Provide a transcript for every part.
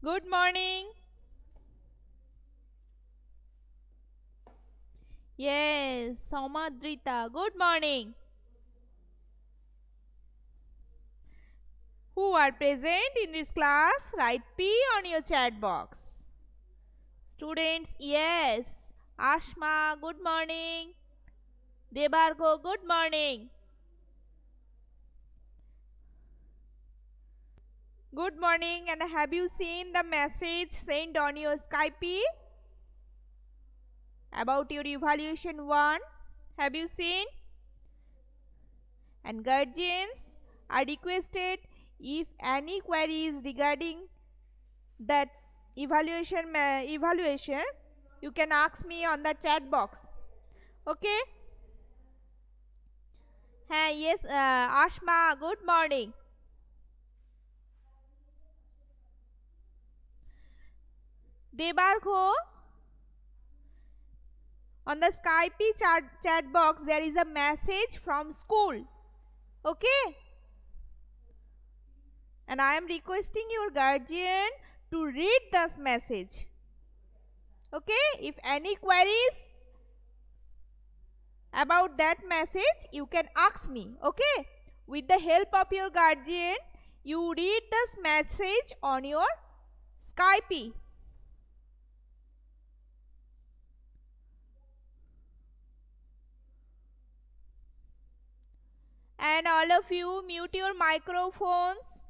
Good morning. Yes, Somadrita. Good morning. Who are present in this class? Write P on your chat box. Students, yes. Ashma, good morning. Debargo, good morning. Good morning. And have you seen the message sent on your Skype about your evaluation 1? Have you seen? And guardians are requested if any queries regarding that evaluation you can ask me on the chat box. Okay. Hey, yes, Ashma, good morning. Debargo, on the Skype chat box there is a message from school. Okay, and I am requesting your guardian to read this message. Okay, if any queries about that message you can ask me. Okay, with the help of your guardian you read this message on your Skype. And all of you mute your microphones.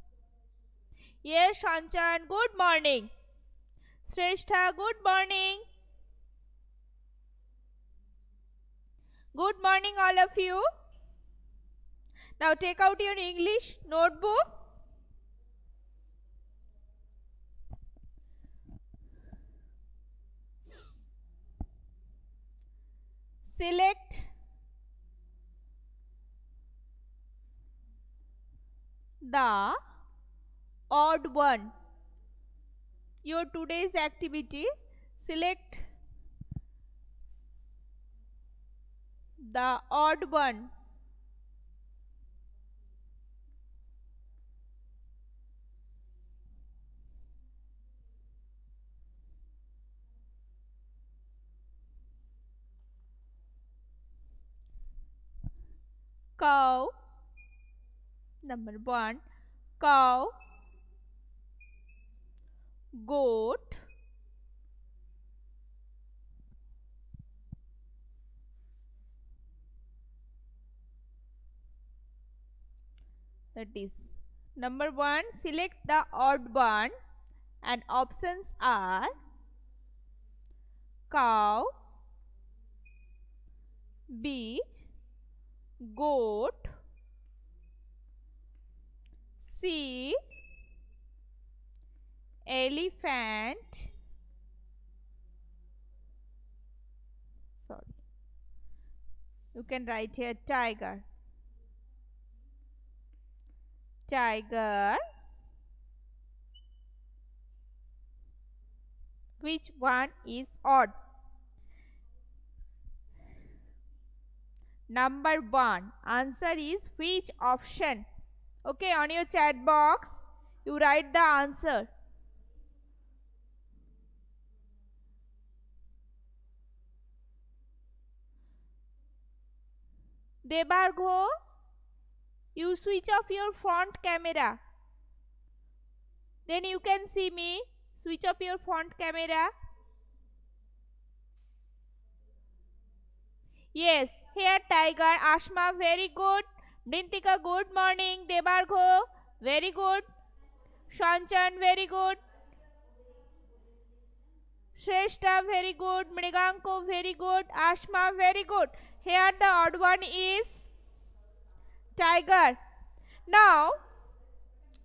Yes, Shanchan, good morning. Shrestha, good morning. Good morning, all of you. Now take out your English notebook. Select the odd one. Your today's activity, select the odd one. Cow. Number 1. Cow. Goat. That is number 1. Select the odd one, and options are cow, B, goat, C, elephant, sorry, you can write here tiger, tiger. Which one is odd? Number 1. Answer is which option? Okay, on your chat box you write the answer. Debargo, you switch off your front camera. Then you can see me. Switch off your front camera. Yes, here tiger. Ashma, very good. Brintika, good morning. Debargo, very good. Shanchan, very good. Shrestha, very good. Mriganko, very good. Ashma, very good. Here the odd one is tiger. Now,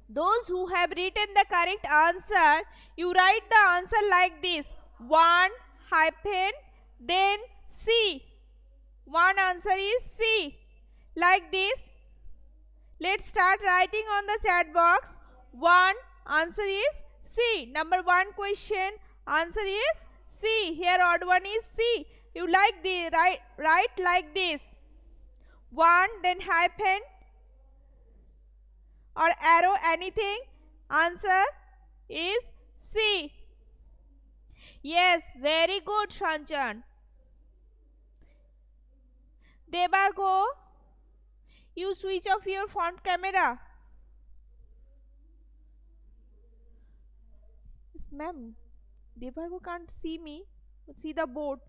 those who have written the correct answer, you write the answer like this: 1 hyphen then C. One answer is C. Like this. Let's start writing on the chat box. 1 answer is C. Number 1 question answer is C. Here odd one is C. You like the write like this: 1 then hyphen or arrow, anything. Answer is C. Yes, very good, Shanchan. Debargo, you switch off your front camera. Yes, ma'am. Debargo can't see me. See the board.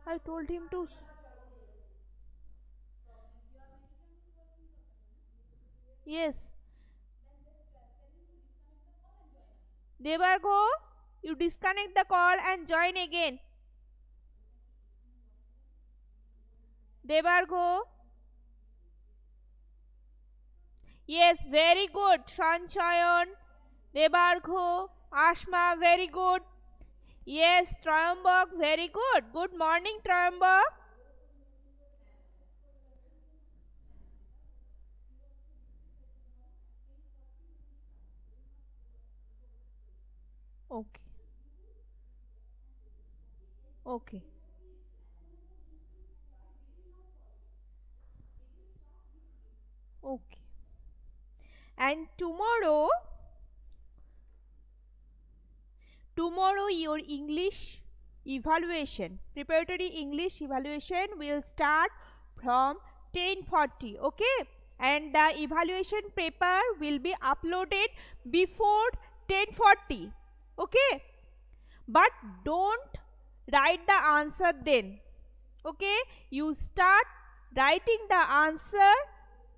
I told him to. Yes. Debargo, you disconnect the call and join again. Debargo. Yes, very good. Sanchayan, Debargo, Ashma, very good. Yes, Trayambak, very good. Good morning, Trayambak. Okay, okay, okay. And tomorrow your English evaluation, preparatory English evaluation will start from 10:40. Okay, and the evaluation paper will be uploaded before 10:40. Okay, but don't write the answer then. Okay, you start writing the answer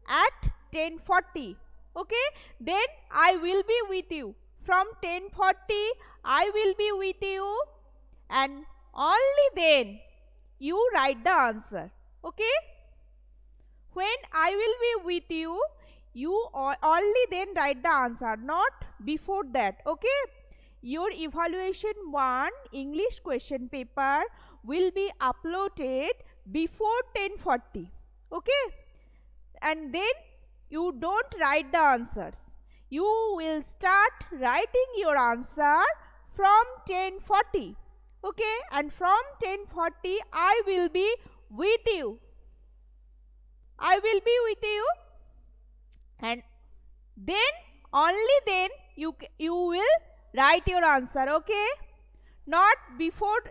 at 10:40. Okay, then I will be with you from 10:40. I will be with you, and only then you write the answer. Okay, when I will be with you, you only then write the answer, not before that. Okay, your evaluation 1 English question paper will be uploaded before 10:40. Okay, and then you don't write the answers. You will start writing your answer from 10:40. Okay, and from 10:40 I will be with you. I will be with you, and then only then you will write your answer. Okay, not before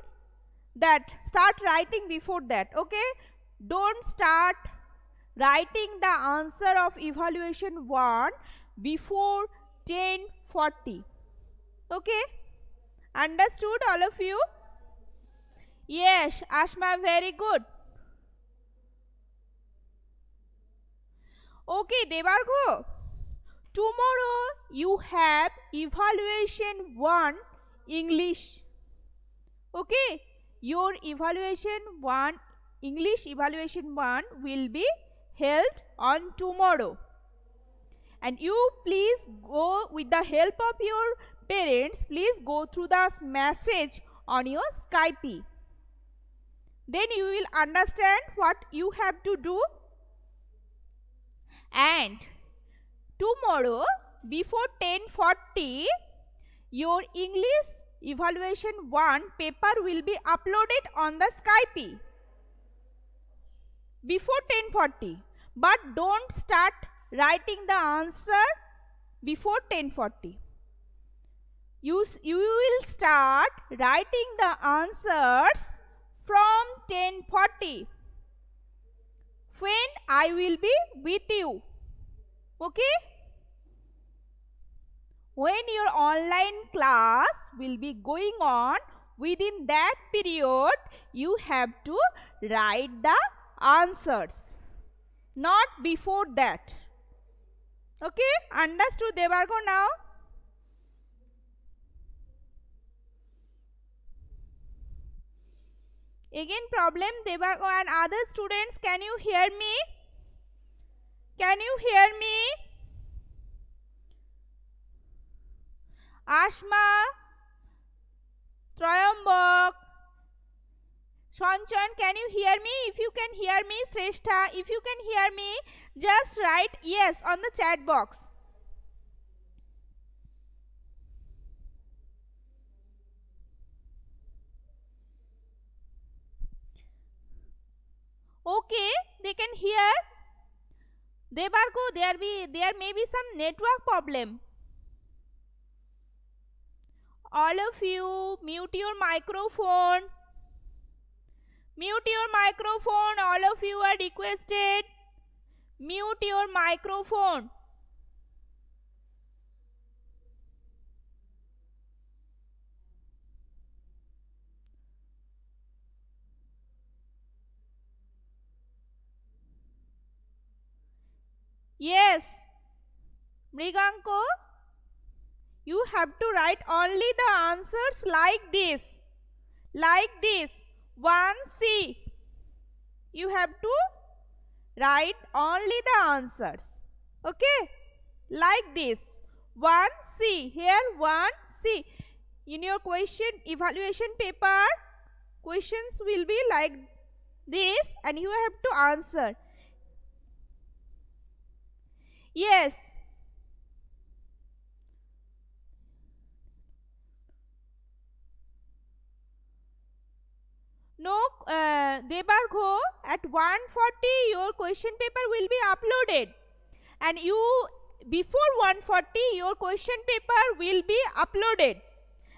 that. Start writing before that. Okay, don't start writing the answer of evaluation 1 before 10:40. Okay, understood all of you? Yes, Ashma, very good. Okay, Debargo, tomorrow you have evaluation 1 English. Okay, your evaluation 1 English evaluation 1 will be held on tomorrow, and you please go with the help of your parents. Please go through the message on your Skype. Then you will understand what you have to do. And tomorrow before 10:40 your English evaluation 1 paper will be uploaded on the Skype before 10:40, but don't start writing the answer before 10:40. You will start writing the answers from 10:40 when I will be with you. Okay, when your online class will be going on, within that period you have to write the answers, not before that. Okay, understood, Debargo? Now again problem, Debargo and other students, can you hear me? Can you hear me? Ashma, Trayambak, Shanchan, can you hear me? If you can hear me, Shrestha, if you can hear me, just write yes on the chat box. Okay, they can hear. Debargo, there may be some network problem. All of you, mute your microphone. Mute your microphone. All of you are requested. Mute your microphone. Yes, Mriganko, you have to write only the answers like this. Like this. 1C. You have to write only the answers. Okay? Like this. 1C. Here 1C. In your question evaluation paper, questions will be like this and you have to answer. Yes. No, Debargho, at 1:40 your question paper will be uploaded. And you, before 1:40 your question paper will be uploaded.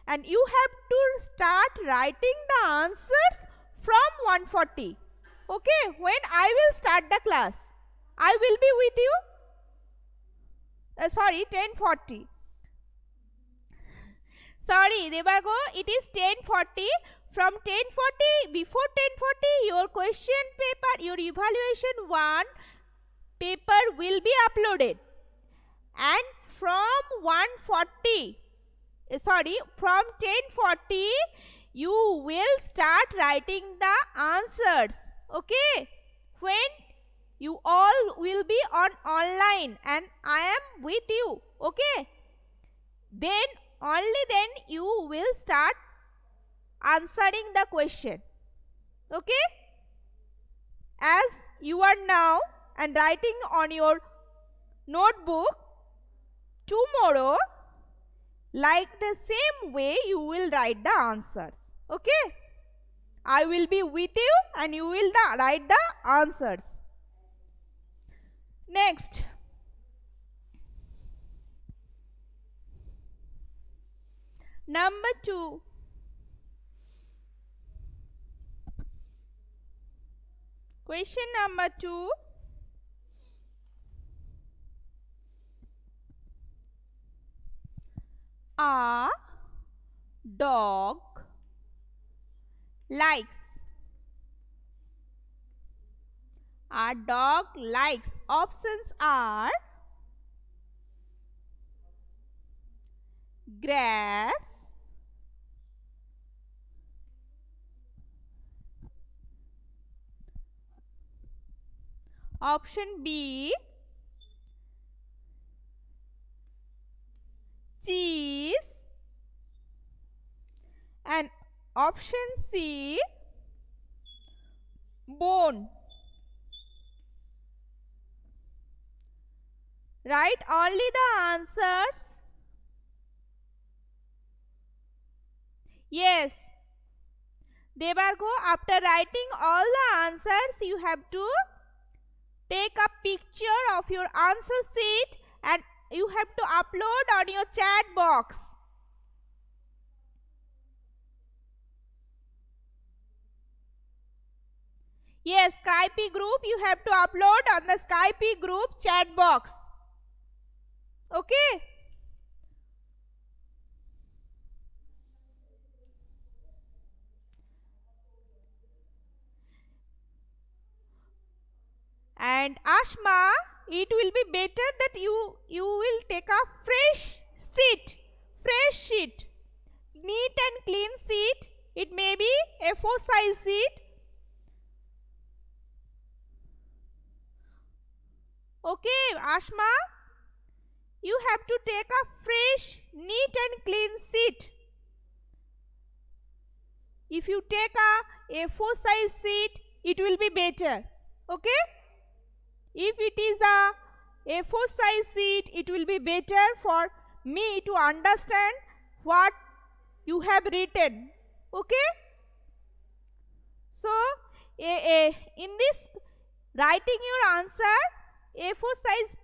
And you have to start writing the answers from 1:40. Okay, when I will start the class, I will be with you. Sorry, 10:40. Sorry, Debargo, it is 10:40. From 10:40, before 10:40, your question paper, your evaluation 1 paper will be uploaded. And from 1:40, from 10:40, you will start writing the answers. Okay? When you all will be online and I am with you. Okay? Then, only then you will start answering the question. Okay? As you are now and writing on your notebook, tomorrow, like the same way you will write the answers. Okay? I will be with you and you will write the answers. Next. Number 2. Question number 2. A dog likes. A dog likes. Options are grass, option B, cheese, and option C, bone. Write only the answers. Yes. Debargo, after writing all the answers, you have to take a picture of your answer sheet and you have to upload on your chat box. Yes, Skype group, you have to upload on the Skype group chat box. Okay? And Ashma, it will be better that you will take a fresh sheet, neat and clean sheet. It may be A4 size sheet. Okay, Ashma, you have to take a fresh, neat and clean sheet. If you take a A4 size sheet, it will be better. Okay? If it is a A4 size sheet, it will be better for me to understand what you have written. Okay? So, in this writing your answer, A4 size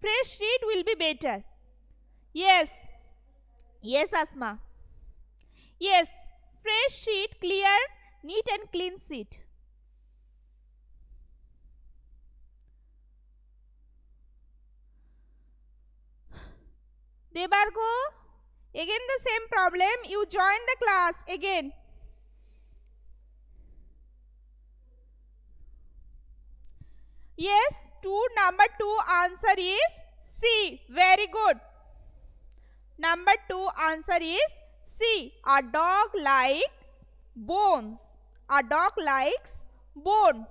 fresh sheet will be better. Yes. Yes, Asma. Yes, fresh sheet, clear, neat and clean sheet. Debargo, again the same problem. You join the class again. Yes, number 2 answer is C. Very good. Number 2 answer is C. A dog like bones. A dog likes bone.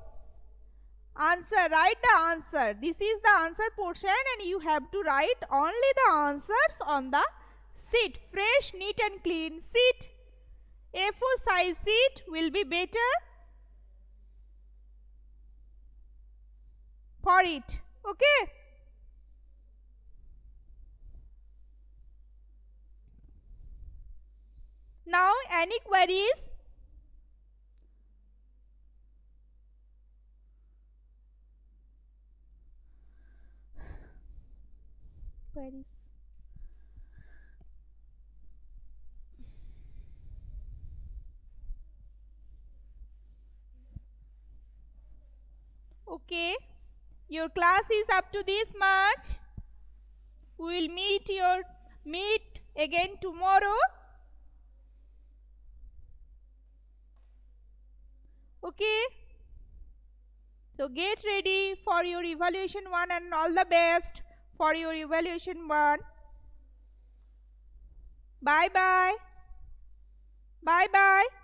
Answer, write the answer. This is the answer portion and you have to write only the answers on the sheet. Fresh, neat and clean sheet. A4 size sheet will be better for it. Okay. Now any queries? Queries. Okay. Your class is up to this much. We will meet again tomorrow. Okay. So get ready for your evaluation 1 and all the best for your evaluation 1. Bye bye. Bye bye.